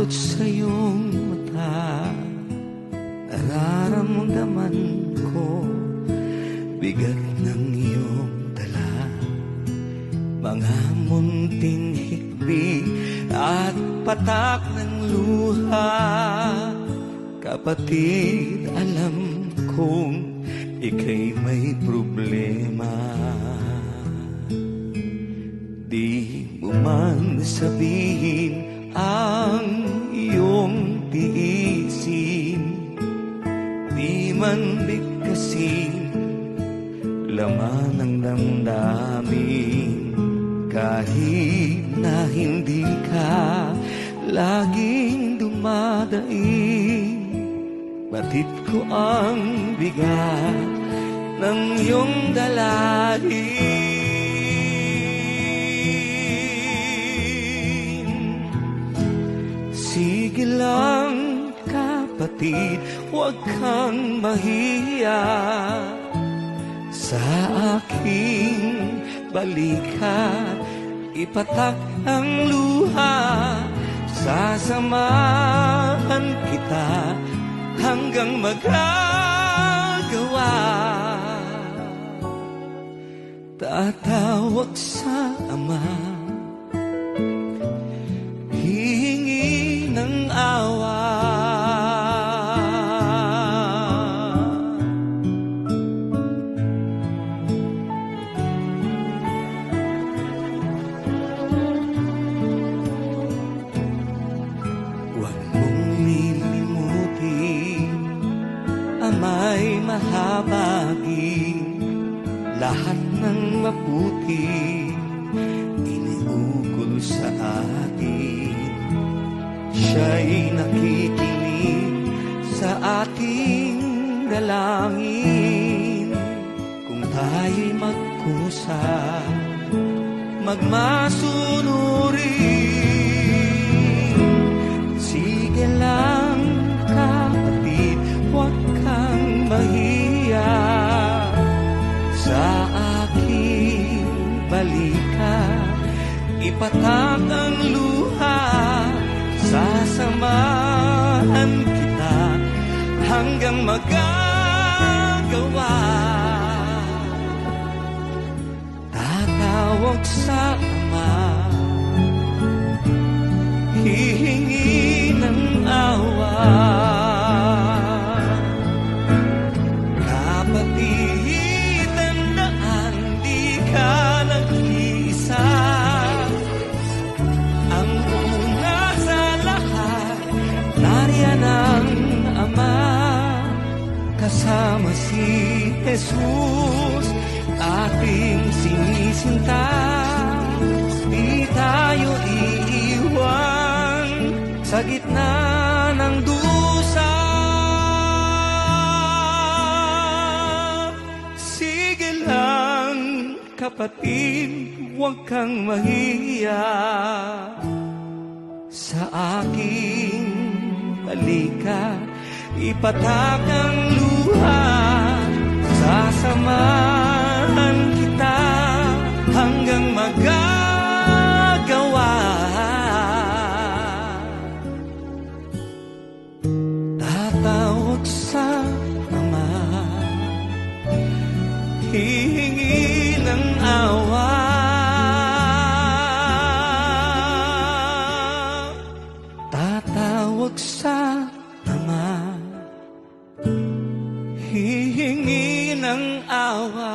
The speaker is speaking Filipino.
takot sa iyong mata, nararamdaman ko bigat ng iyong dala. Mga munting hikbi at patak ng luha. Kapatid, alam kong ika'y may problema. Di mo man sabihin ang iyong tiisin, di man bigkasin laman ng damdamin. Kahit na hindi ka laging dumadaing, batid ko ang bigat ng iyong dalahin. Sige lang kapatid, huwag kang mahiya. Sa aking balikat, ipatak ang luha. Sasamahan kita hanggang magagawa. Tatawag sa Ama, hihingi ng awa. Huwag mong lilimutin, Ama'y mahabagin. Lahat ng mabuti iniukol sa atin. Siya'y nakikinig sa ating dalangin. Kung tayo'y magkusa, magmasunurin. Sige lang kapatid, huwag kang mahiya. Sa aking balikat, ipatak ang luha. Sasamahan kita hanggang magagawa. Tatawag sa Ama, hihingi ng awa. Kapatid, tandaan, di ka nag-iisa. Ang una sa lahat, nariyan ang Ama. Kasama si Jesus, ating sinisinta. Di tayo iiwan sa gitna ng dusa. Sige lang kapatid, huwag kang mahiya. Sa aking balikat, ipatak ang luha. Sasamahan kita hanggang magagawa. Tatawag sa Ama, hihingi ng awa. Tatawag sa Ama, hihingi ng awa.